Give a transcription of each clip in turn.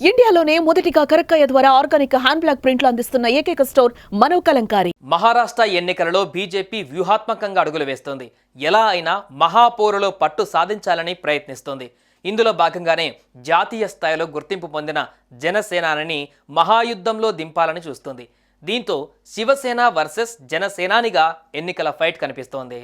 ఇండియాలోనే మొదటిగా కరక్కయ్య ద్వారా ఆర్గానిక్ హ్యాండ్ బ్లాక్ ప్రింట్లు అందిస్తున్న ఏకైక స్టోర్ మనో కలంకారీ. మహారాష్ట్ర ఎన్నికలలో బీజేపీ వ్యూహాత్మకంగా అడుగులు వేస్తోంది. ఎలా అయినా మహాపోరులో పట్టు సాధించాలని ప్రయత్నిస్తోంది. ఇందులో భాగంగానే జాతీయ స్థాయిలో గుర్తింపు పొందిన జనసేనాని మహాయుద్ధంలో దింపాలని చూస్తుంది. దీంతో శివసేన వర్సెస్ జనసేనానిగా ఎన్నికల ఫైట్ కనిపిస్తోంది.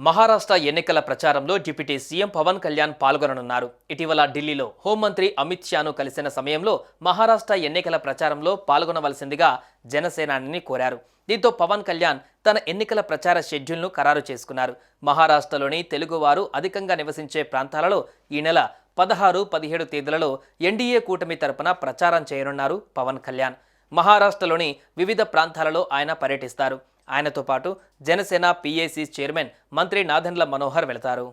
మహారాష్ట్ర ఎన్నికల ప్రచారంలో డిప్యూటీ సీఎం పవన్ కళ్యాణ్ పాల్గొననున్నారు. ఇటీవల ఢిల్లీలో హోంమంత్రి అమిత్ షాను కలిసిన సమయంలో మహారాష్ట్ర ఎన్నికల ప్రచారంలో పాల్గొనవలసిందిగా జనసేనాని కోరారు. దీంతో పవన్ కళ్యాణ్ తన ఎన్నికల ప్రచార షెడ్యూల్ను ఖరారు చేసుకున్నారు. మహారాష్ట్రలోని తెలుగువారు అధికంగా నివసించే ప్రాంతాలలో ఈ నెల 16, 17 తేదీలలో ఎన్డీఏ కూటమి తరపున ప్రచారం చేయనున్నారు పవన్ కళ్యాణ్. మహారాష్ట్రలోని వివిధ ప్రాంతాలలో ఆయన పర్యటిస్తారు. ఆయనతో పాటు జనసేన పీఏసీ చైర్మన్ మంత్రి నాదెండ్ల మనోహర్ వెళతారు.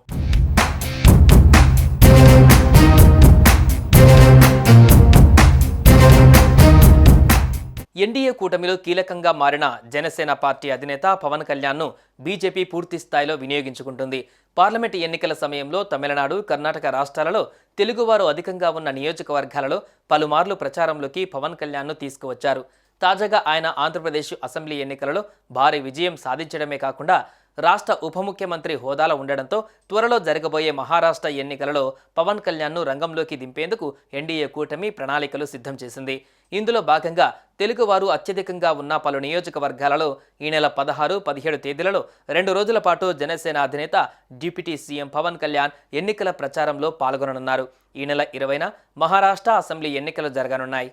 ఎన్డీఏ కూటమిలో కీలకంగా మారిన జనసేన పార్టీ అధినేత పవన్ కళ్యాణ్ను బీజేపీ పూర్తి స్థాయిలో వినియోగించుకుంటుంది. పార్లమెంటు ఎన్నికల సమయంలో తమిళనాడు, కర్ణాటక రాష్ట్రాలలో తెలుగువారు అధికంగా ఉన్న నియోజకవర్గాలలో పలుమార్లు ప్రచారంలోకి పవన్ కళ్యాణ్ను తీసుకువచ్చారు. తాజాగా ఆయన ఆంధ్రప్రదేశ్ అసెంబ్లీ ఎన్నికలలో భారీ విజయం సాధించడమే కాకుండా రాష్ట్ర ఉప ముఖ్యమంత్రి హోదాలో ఉండడంతో త్వరలో జరగబోయే మహారాష్ట్ర ఎన్నికలలో పవన్ కళ్యాణ్ను రంగంలోకి దింపేందుకు ఎన్డీఏ కూటమి ప్రణాళికలు సిద్ధం చేసింది. ఇందులో భాగంగా తెలుగువారు అత్యధికంగా ఉన్న పలు నియోజకవర్గాలలో ఈ నెల 16, 17 తేదీలలో 2 రోజుల పాటు జనసేన అధినేత డిప్యూటీ సీఎం పవన్ కళ్యాణ్ ఎన్నికల ప్రచారంలో పాల్గొననున్నారు. ఈ నెల 20న మహారాష్ట్ర అసెంబ్లీ ఎన్నికలు జరగనున్నాయి.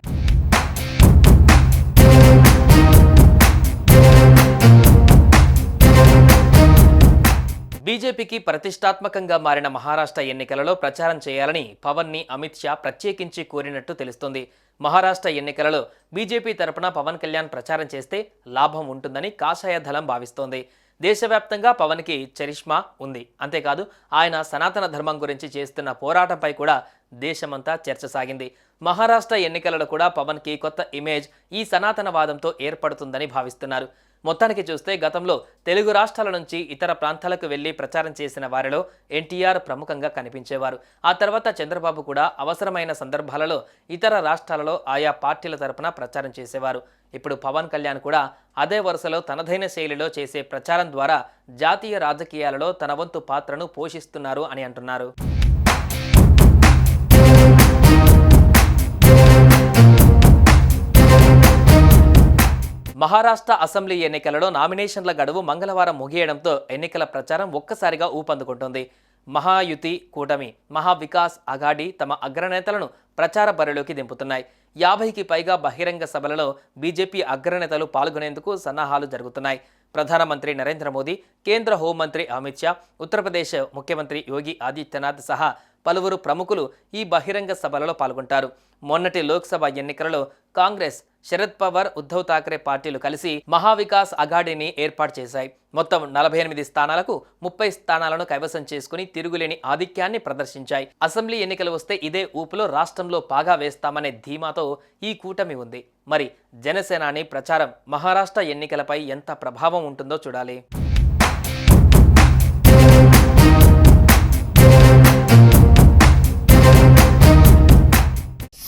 బీజేపీకి ప్రతిష్టాత్మకంగా మారిన మహారాష్ట్ర ఎన్నికలలో ప్రచారం చేయాలని పవన్ని అమిత్ షా ప్రత్యేకించి కోరినట్టు తెలుస్తోంది. మహారాష్ట్ర ఎన్నికలలో బీజేపీ తరపున పవన్ కళ్యాణ్ ప్రచారం చేస్తే లాభం ఉంటుందని కాషాయ దళం భావిస్తోంది. దేశవ్యాప్తంగా పవన్కి చరిష్మా ఉంది. అంతేకాదు ఆయన సనాతన ధర్మం గురించి చేస్తున్న పోరాటంపై కూడా దేశమంతా చర్చ సాగింది. మహారాష్ట్ర ఎన్నికలలో కూడా పవన్కి కొత్త ఇమేజ్ ఈ సనాతనవాదంతో ఏర్పడుతుందని భావిస్తున్నారు. మొత్తానికి చూస్తే గతంలో తెలుగు రాష్ట్రాల నుంచి ఇతర ప్రాంతాలకు వెళ్లి ప్రచారం చేసిన వారిలో ఎన్టీఆర్ ప్రముఖంగా కనిపించేవారు. ఆ తర్వాత చంద్రబాబు కూడా అవసరమైన సందర్భాలలో ఇతర రాష్ట్రాలలో ఆయా పార్టీల తరపున ప్రచారం చేసేవారు. ఇప్పుడు పవన్ కళ్యాణ్ కూడా అదే వరుసలో తనదైన శైలిలో చేసే ప్రచారం ద్వారా జాతీయ రాజకీయాలలో తన వంతు పాత్రను పోషిస్తున్నారు అని అంటున్నారు. మహారాష్ట్ర అసెంబ్లీ ఎన్నికలలో నామినేషన్ల గడువు మంగళవారం ముగియడంతో ఎన్నికల ప్రచారం ఒక్కసారిగా ఊపందుకుంటోంది. మహాయుతి కూటమి, మహావికాస్ అఘాడీ తమ అగ్రనేతలను ప్రచార బరిలోకి దింపుతున్నాయి. 50కి పైగా బహిరంగ సభలలో బీజేపీ అగ్రనేతలు పాల్గొనేందుకు సన్నాహాలు జరుగుతున్నాయి. ప్రధానమంత్రి నరేంద్ర మోదీ, కేంద్ర హోంమంత్రి అమిత్ షా, ఉత్తరప్రదేశ్ ముఖ్యమంత్రి యోగి ఆదిత్యనాథ్ సహా పలువురు ప్రముఖులు ఈ బహిరంగ సభలలో పాల్గొంటారు. మొన్నటి లోక్సభ ఎన్నికలలో కాంగ్రెస్, శరద్ పవార్, ఉద్ధవ్ ఠాక్రే పార్టీలు కలిసి మహావికాస్ అఘాడీని ఏర్పాటు చేశాయి. మొత్తం 48 స్థానాలకు 30 స్థానాలను కైవసం చేసుకుని తిరుగులేని ఆధిక్యాన్ని ప్రదర్శించాయి. అసెంబ్లీ ఎన్నికలు వస్తే ఇదే ఊపులో రాష్ట్రంలో పాగా వేస్తామనే ధీమాతో ఈ కూటమి ఉంది. మరి జనసేనాని ప్రచారం మహారాష్ట్ర ఎన్నికలపై ఎంత ప్రభావం ఉంటుందో చూడాలి.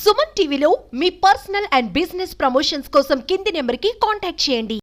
సుమన్ టీవీలో మీ పర్సనల్ అండ్ బిజినెస్ ప్రమోషన్స్ కోసం కింది నెంబర్కి కాంటాక్ట్ చేయండి.